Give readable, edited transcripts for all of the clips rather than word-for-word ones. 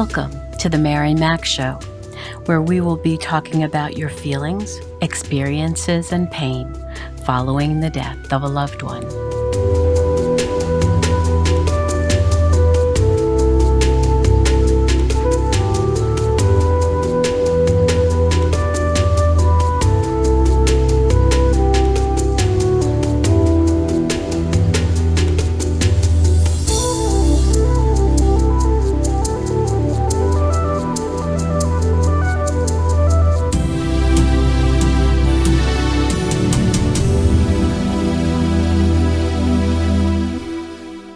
Welcome to the Mary Mac Show, where we will be talking about your feelings, experiences, and pain following the death of a loved one.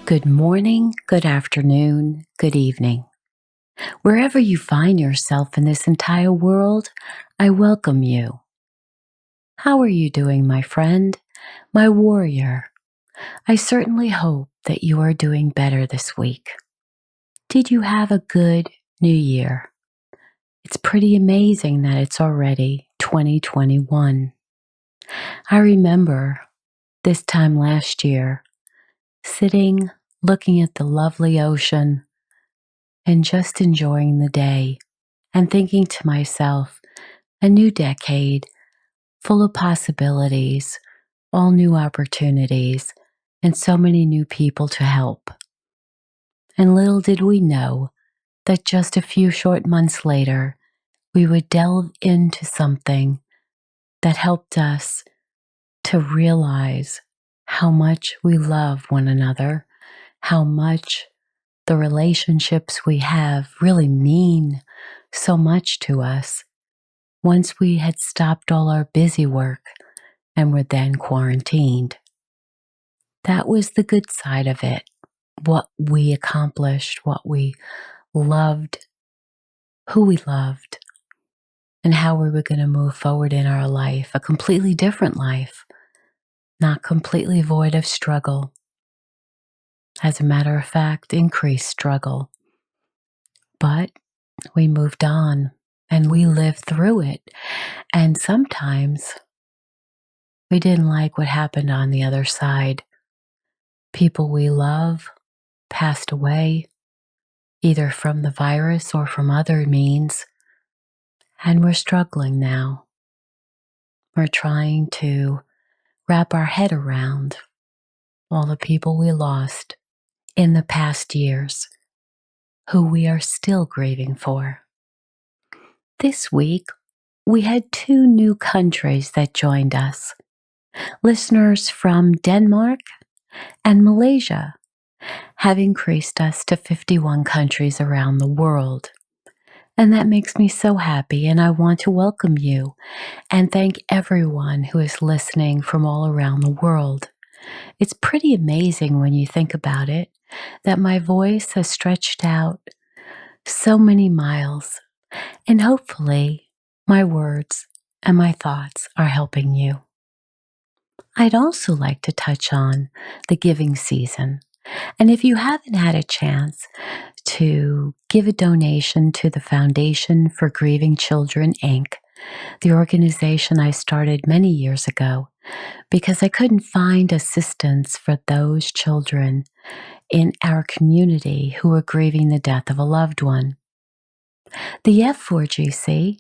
Good morning, good afternoon, good evening. Wherever you find yourself in this entire world, I welcome you. How are you doing, my friend, my warrior? I certainly hope that you are doing better this week. Did you have a good new year? It's pretty amazing that it's already 2021. I remember this time last year, sitting, looking at the lovely ocean, and just enjoying the day and thinking to myself, a new decade full of possibilities, all new opportunities, and so many new people to help. And little did we know that just a few short months later, we would delve into something that helped us to realize how much we love one another, how much the relationships we have really mean so much to us once we had stopped all our busy work and were then quarantined. That was the good side of it, what we accomplished, what we loved, who we loved, and how we were going to move forward in our life, a completely different life, not completely void of struggle. As a matter of fact, increased struggle. But we moved on and we lived through it. And sometimes we didn't like what happened on the other side. People we love passed away, either from the virus or from other means. And we're struggling now. We're trying to wrap our head around all the people we lost in the past years, who we are still grieving for. This week, we had 2 new countries that joined us. Listeners from Denmark and Malaysia have increased us to 51 countries around the world. And that makes me so happy, and I want to welcome you and thank everyone who is listening from all around the world. It's pretty amazing when you think about it, that my voice has stretched out so many miles, and hopefully my words and my thoughts are helping you. I'd also like to touch on the giving season. And if you haven't had a chance to give a donation to the Foundation for Grieving Children, Inc., the organization I started many years ago, because I couldn't find assistance for those children in our community who were grieving the death of a loved one. The F4GC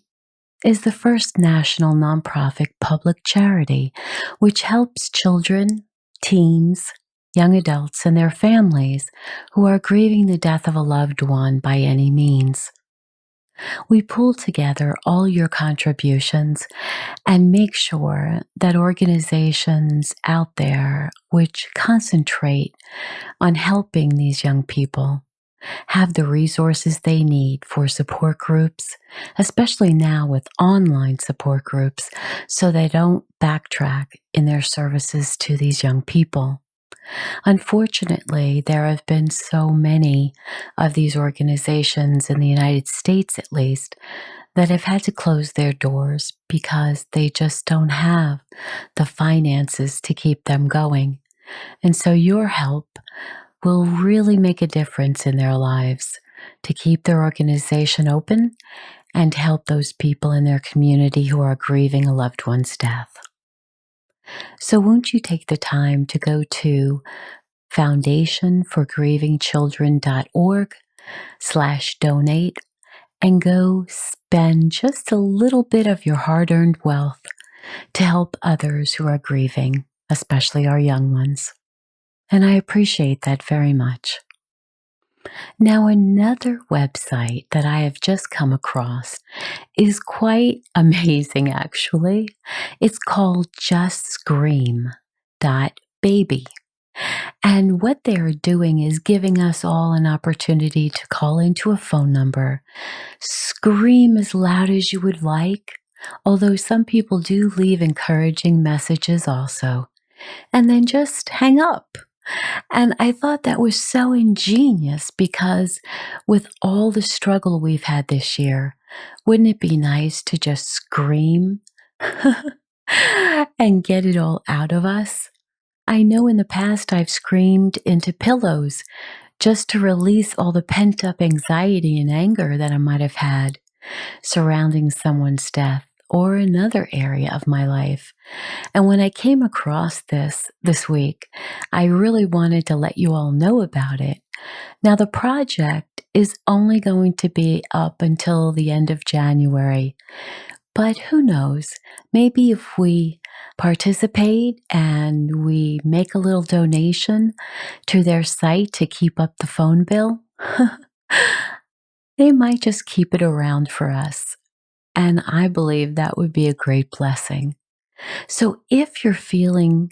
is the first national nonprofit public charity which helps children, teens, young adults, and their families who are grieving the death of a loved one by any means. We pull together all your contributions and make sure that organizations out there which concentrate on helping these young people have the resources they need for support groups, especially now with online support groups, so they don't backtrack in their services to these young people. Unfortunately, there have been so many of these organizations in the United States, at least, that have had to close their doors because they just don't have the finances to keep them going. And so your help will really make a difference in their lives to keep their organization open and help those people in their community who are grieving a loved one's death. So won't you take the time to go to foundationforgrievingchildren.org donate and go spend just a little bit of your hard-earned wealth to help others who are grieving, especially our young ones. And I appreciate that very much. Now, another website that I have just come across is quite amazing, actually. It's called justscream.baby. And what they're doing is giving us all an opportunity to call into a phone number, scream as loud as you would like, although some people do leave encouraging messages also, and then just hang up. And I thought that was so ingenious because with all the struggle we've had this year, wouldn't it be nice to just scream and get it all out of us? I know in the past I've screamed into pillows just to release all the pent up anxiety and anger that I might have had surrounding someone's death or another area of my life. And when I came across this week, I really wanted to let you all know about it. Now, the project is only going to be up until the end of January, but who knows? Maybe if we participate and we make a little donation to their site to keep up the phone bill, they might just keep it around for us. And I believe that would be a great blessing. So if you're feeling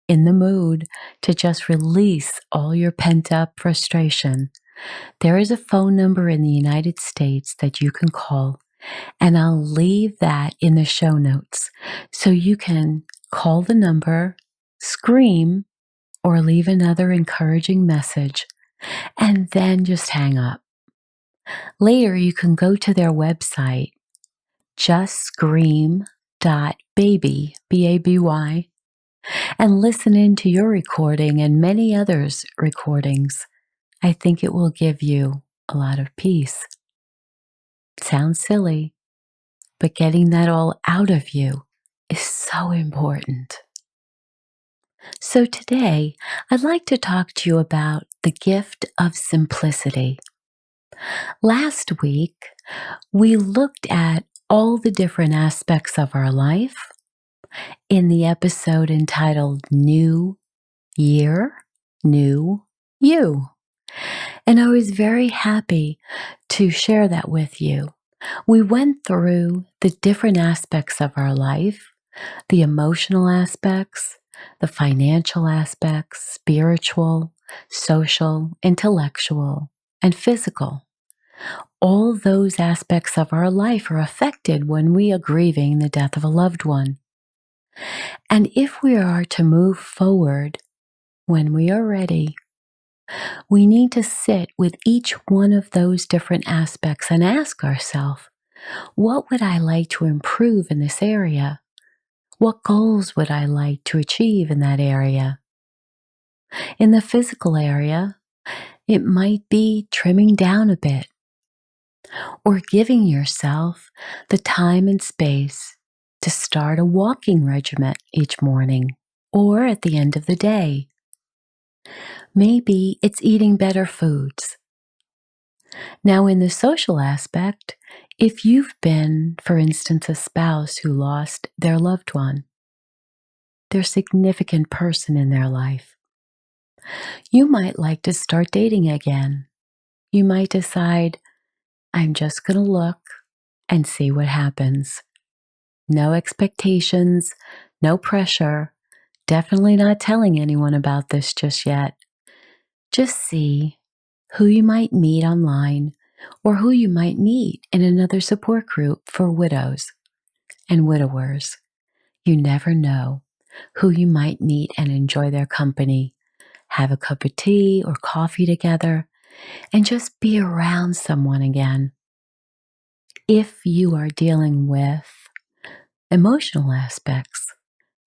in the mood to just release all your pent up frustration, there is a phone number in the United States that you can call, and I'll leave that in the show notes. So you can call the number, scream, or leave another encouraging message, and then just hang up. Later, you can go to their website, justscream.baby, B-A-B-Y, and listen in to your recording and many others' recordings. I think it will give you a lot of peace. Sounds silly, but getting that all out of you is so important. So today, I'd like to talk to you about the gift of simplicity. Last week, we looked at all the different aspects of our life in the episode entitled New Year, New You. And I was very happy to share that with you. We went through the different aspects of our life, the emotional aspects, the financial aspects, spiritual, social, intellectual, and physical. All those aspects of our life are affected when we are grieving the death of a loved one. And if we are to move forward when we are ready, we need to sit with each one of those different aspects and ask ourselves, what would I like to improve in this area? What goals would I like to achieve in that area? In the physical area, it might be trimming down a bit or giving yourself the time and space to start a walking regimen each morning or at the end of the day. Maybe it's eating better foods. Now, in the social aspect, if you've been, for instance, a spouse who lost their loved one, their significant person in their life, you might like to start dating again. You might decide, I'm just going to look and see what happens. No expectations, no pressure. Definitely not telling anyone about this just yet. Just see who you might meet online or who you might meet in another support group for widows and widowers. You never know who you might meet and enjoy their company. Have a cup of tea or coffee together and just be around someone again. If you are dealing with emotional aspects,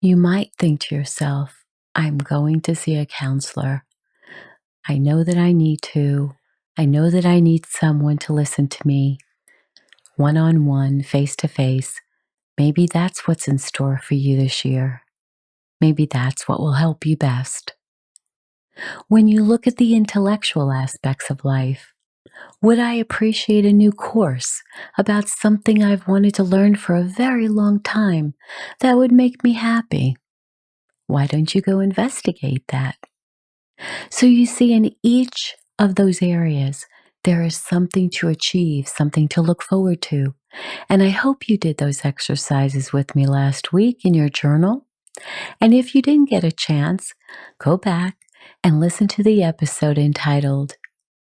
you might think to yourself, I'm going to see a counselor. I know that I need to. I know that I need someone to listen to me, one-on-one, face-to-face. Maybe that's what's in store for you this year. Maybe that's what will help you best. When you look at the intellectual aspects of life, Would I appreciate a new course about something I've wanted to learn for a very long time that would make me happy? Why don't you go investigate that? So you see, in each of those areas, there is something to achieve, something to look forward to. And I hope you did those exercises with me last week in your journal. And if you didn't get a chance, go back and listen to the episode entitled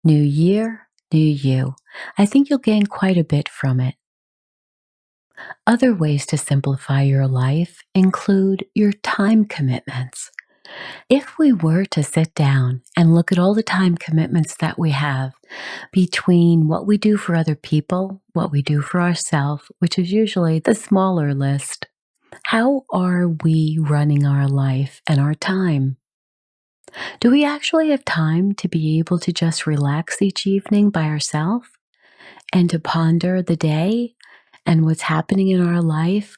New Year, New You. I think you'll gain quite a bit from it. Other ways to simplify your life include your time commitments. If we were to sit down and look at all the time commitments that we have between what we do for other people, what we do for ourselves, which is usually the smaller list, how are we running our life and our time? Do we actually have time to be able to just relax each evening by ourselves and to ponder the day and what's happening in our life?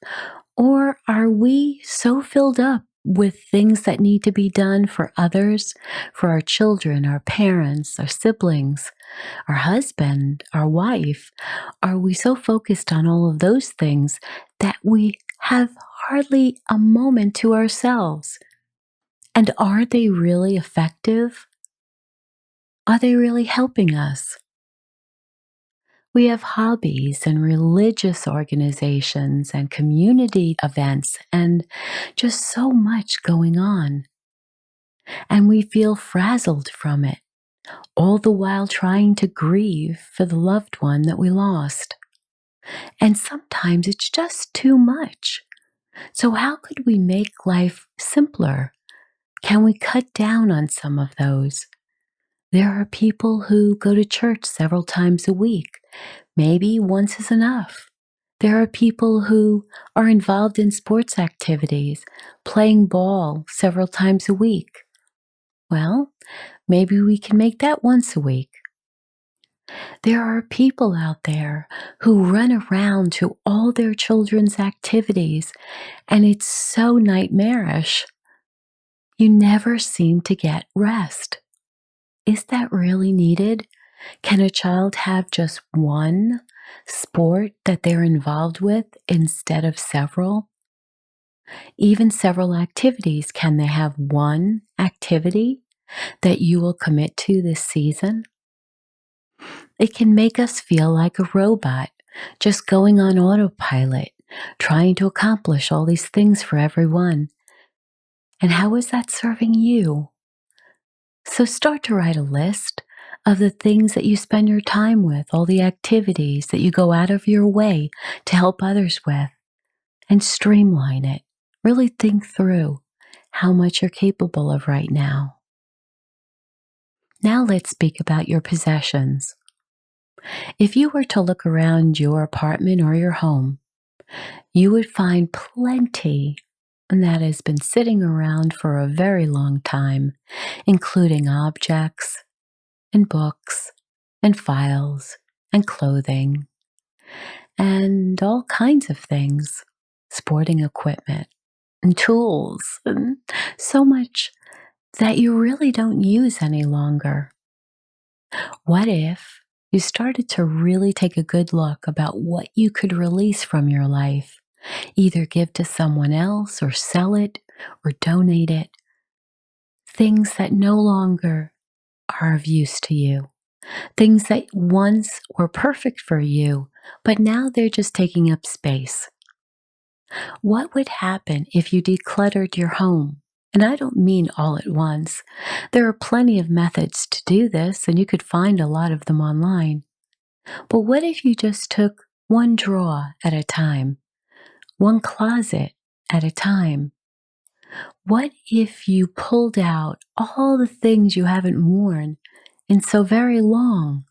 Or are we so filled up with things that need to be done for others, for our children, our parents, our siblings, our husband, our wife? Are we so focused on all of those things that we have hardly a moment to ourselves? And are they really effective? Are they really helping us? We have hobbies and religious organizations and community events and just so much going on. And we feel frazzled from it, all the while trying to grieve for the loved one that we lost. And sometimes it's just too much. So, how could we make life simpler? Can we cut down on some of those? There are people who go to church several times a week. Maybe once is enough. There are people who are involved in sports activities, playing ball several times a week. Well, maybe we can make that once a week. There are people out there who run around to all their children's activities, and it's so nightmarish. You never seem to get rest. Is that really needed? Can a child have just one sport that they're involved with instead of several? Even several activities. Can they have one activity that you will commit to this season? It can make us feel like a robot, just going on autopilot, trying to accomplish all these things for everyone. And how is that serving you? So start to write a list of the things that you spend your time with, all the activities that you go out of your way to help others with, and streamline it. Really think through how much you're capable of right now. Now let's speak about your possessions. If you were to look around your apartment or your home, you would find plenty that has been sitting around for a very long time, including objects and books and files and clothing and all kinds of things, sporting equipment and tools and so much that you really don't use any longer. What if you started to really take a good look about what you could release from your life, either give to someone else or sell it or donate it, things that no longer are of use to you, things that once were perfect for you, but now they're just taking up space. What would happen if you decluttered your home? And I don't mean all at once. There are plenty of methods to do this, and you could find a lot of them online. But what if you just took one drawer at a time, one closet at a time? What if you pulled out all the things you haven't worn in so very long,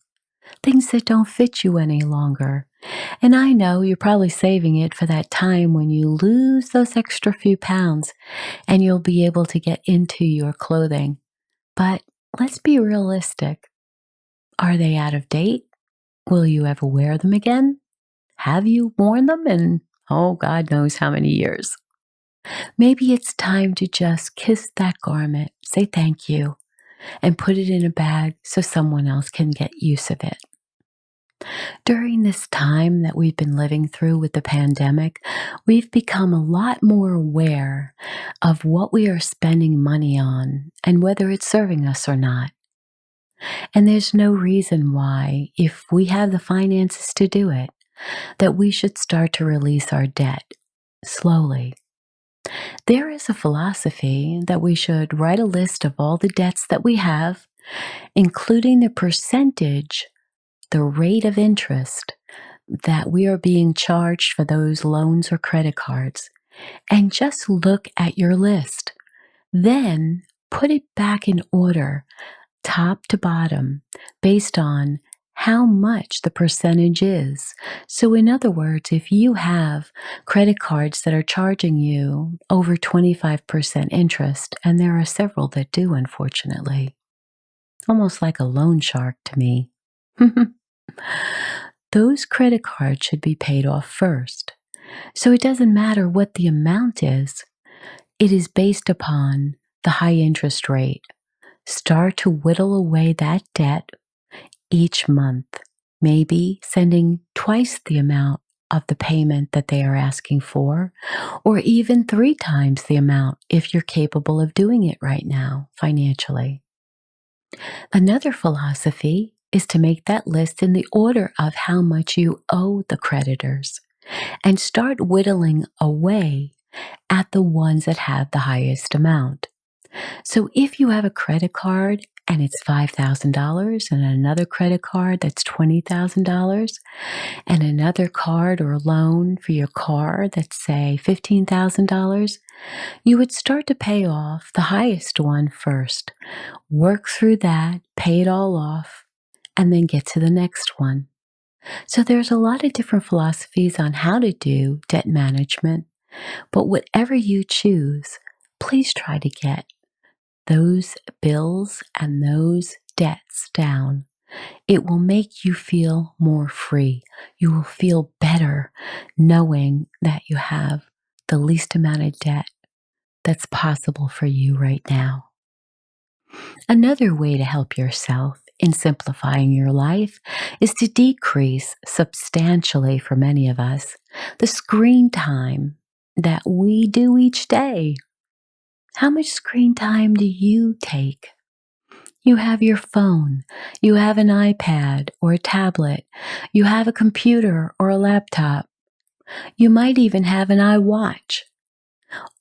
things that don't fit you any longer? And I know you're probably saving it for that time when you lose those extra few pounds and you'll be able to get into your clothing. But let's be realistic. Are they out of date? Will you ever wear them again? Have you worn them in, oh, God knows how many years? Maybe it's time to just kiss that garment, say thank you, and put it in a bag so someone else can get use of it. During this time that we've been living through with the pandemic, we've become a lot more aware of what we are spending money on and whether it's serving us or not. And there's no reason why, if we have the finances to do it, that we should start to release our debt slowly. There is a philosophy that we should write a list of all the debts that we have, including the percentage, the rate of interest that we are being charged for those loans or credit cards, and just look at your list. Then put it back in order, top to bottom, based on how much the percentage is. So, in other words, if you have credit cards that are charging you over 25% interest, and there are several that do, unfortunately, almost like a loan shark to me. Those credit cards should be paid off first. So it doesn't matter what the amount is, it is based upon the high interest rate. Start to whittle away that debt each month, maybe sending twice the amount of the payment that they are asking for, or even 3 times the amount if you're capable of doing it right now financially. Another philosophy is to make that list in the order of how much you owe the creditors and start whittling away at the ones that have the highest amount. So if you have a credit card and it's $5,000 and another credit card that's $20,000 and another card or loan for your car that's, say, $15,000, you would start to pay off the highest one first. Work through that, pay it all off, and then get to the next one. So there's a lot of different philosophies on how to do debt management, but whatever you choose, please try to get those bills and those debts down. It will make you feel more free. You will feel better knowing that you have the least amount of debt that's possible for you right now. Another way to help yourself in simplifying your life is to decrease substantially, for many of us, the screen time that we do each day. How much screen time do you take? You have your phone, you have an iPad or a tablet, you have a computer or a laptop, you might even have an iWatch.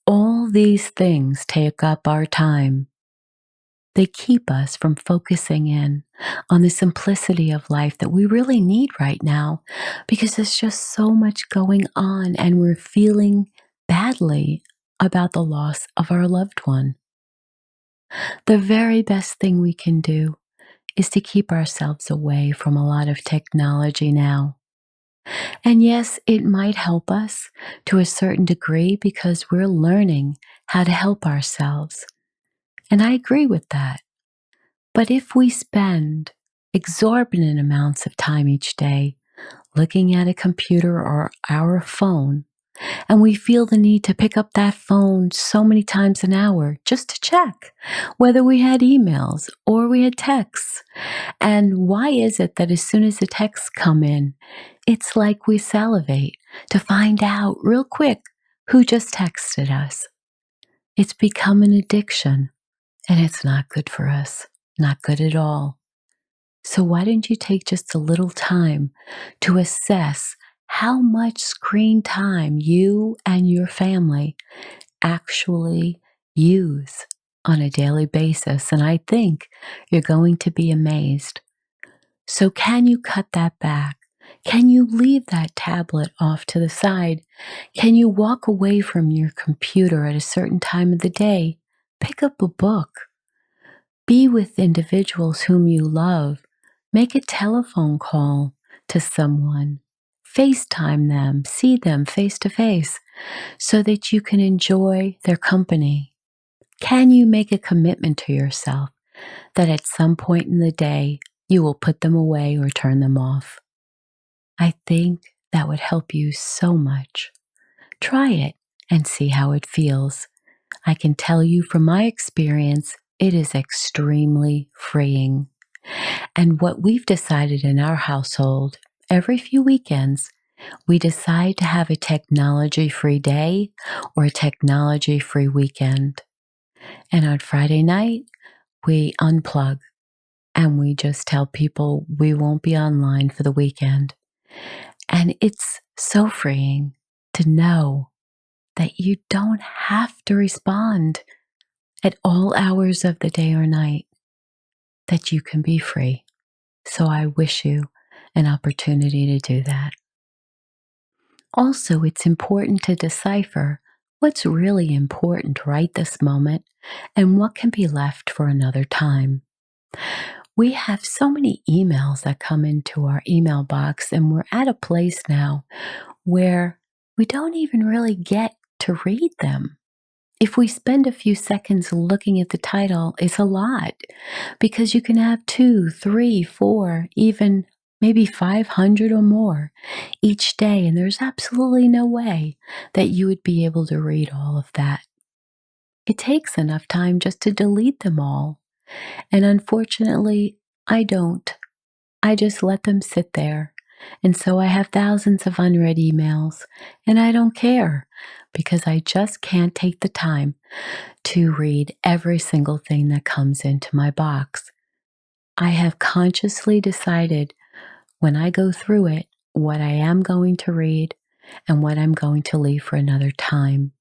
All these things take up our time. They keep us from focusing in on the simplicity of life that we really need right now because there's just so much going on and we're feeling badly about the loss of our loved one. The very best thing we can do is to keep ourselves away from a lot of technology now. And yes, it might help us to a certain degree because we're learning how to help ourselves. And I agree with that. But if we spend exorbitant amounts of time each day looking at a computer or our phone, and we feel the need to pick up that phone so many times an hour just to check whether we had emails or we had texts. And why is it that as soon as the texts come in, it's like we salivate to find out real quick who just texted us? It's become an addiction, and it's not good for us. Not good at all. So why don't you take just a little time to assess how much screen time you and your family actually use on a daily basis? And I think you're going to be amazed. So can you cut that back? Can you leave that tablet off to the side? Can you walk away from your computer at a certain time of the day? Pick up a book. Be with individuals whom you love. Make a telephone call to someone. FaceTime them, see them face to face so that you can enjoy their company. Can you make a commitment to yourself that at some point in the day you will put them away or turn them off? I think that would help you so much. Try it and see how it feels. I can tell you from my experience, it is extremely freeing. And what we've decided in our household, every few weekends, we decide to have a technology-free day or a technology-free weekend. And on Friday night, we unplug and we just tell people we won't be online for the weekend. And it's so freeing to know that you don't have to respond at all hours of the day or night, that you can be free. So I wish you an opportunity to do that. Also, it's important to decipher what's really important right this moment and what can be left for another time. We have so many emails that come into our email box, and we're at a place now where we don't even really get to read them. If we spend a few seconds looking at the title, it's a lot because you can have 2, 3, 4, even maybe 500 or more each day, and there's absolutely no way that you would be able to read all of that. It takes enough time just to delete them all, and unfortunately, I don't. I just let them sit there. And so I have thousands of unread emails, and I don't care because I just can't take the time to read every single thing that comes into my box. I have consciously decided when I go through it what I am going to read and what I'm going to leave for another time.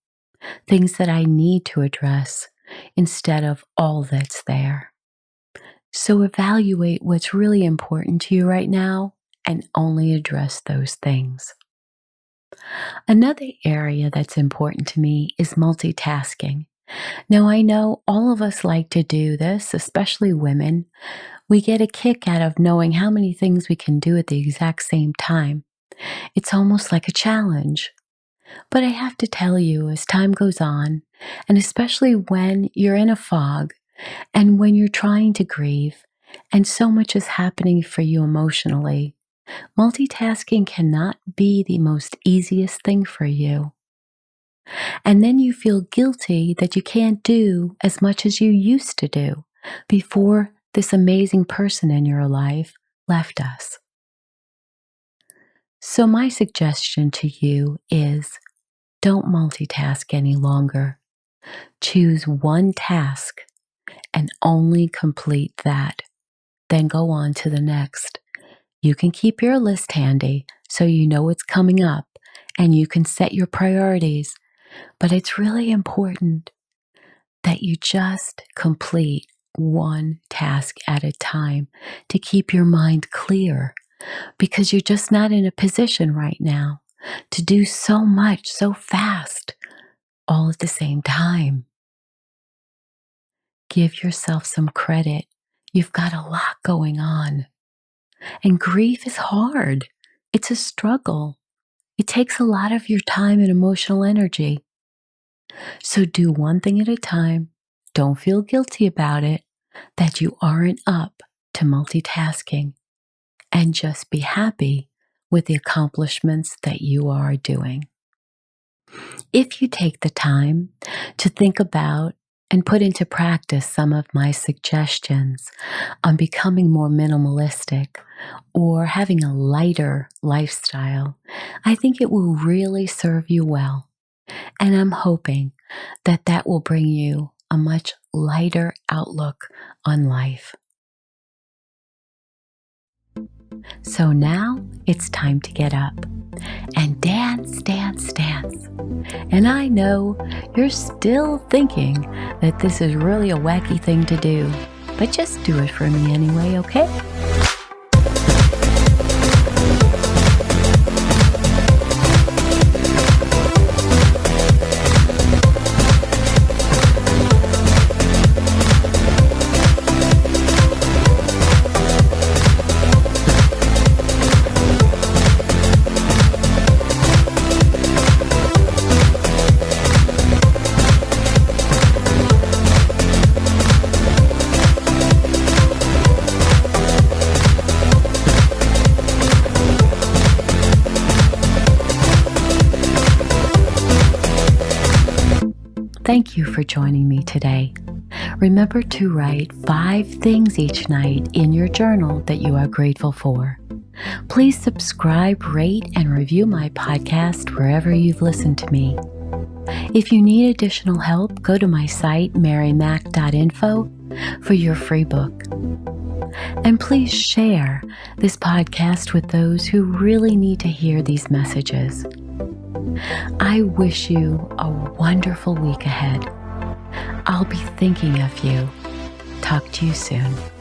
Things that I need to address instead of all that's there. So evaluate what's really important to you right now and only address those things. Another area that's important to me is multitasking. Now, I know all of us like to do this, especially women. We get a kick out of knowing how many things we can do at the exact same time. It's almost like a challenge. But I have to tell you, as time goes on, and especially when you're in a fog and when you're trying to grieve, and so much is happening for you emotionally, multitasking cannot be the most easiest thing for you. And then you feel guilty that you can't do as much as you used to do before this amazing person in your life left us. So my suggestion to you is don't multitask any longer. Choose one task and only complete that. Then go on to the next. You can keep your list handy so you know what's coming up and you can set your priorities. But it's really important that you just complete one task at a time to keep your mind clear because you're just not in a position right now to do so much so fast all at the same time. Give yourself some credit. You've got a lot going on. And grief is hard. It's a struggle. It takes a lot of your time and emotional energy. So do one thing at a time. Don't feel guilty about it, that you aren't up to multitasking. And just be happy with the accomplishments that you are doing. If you take the time to think about and put into practice some of my suggestions on becoming more minimalistic or having a lighter lifestyle, I think it will really serve you well. And I'm hoping that that will bring you a much lighter outlook on life. So now it's time to get up and dance, dance, dance. And I know you're still thinking that this is really a wacky thing to do, but just do it for me anyway, okay? Thank you for joining me today. Remember to write 5 things each night in your journal that you are grateful for. Please subscribe, rate, and review my podcast wherever you've listened to me. If you need additional help, go to my site, marymac.info, for your free book. And please share this podcast with those who really need to hear these messages. I wish you a wonderful week ahead. I'll be thinking of you. Talk to you soon.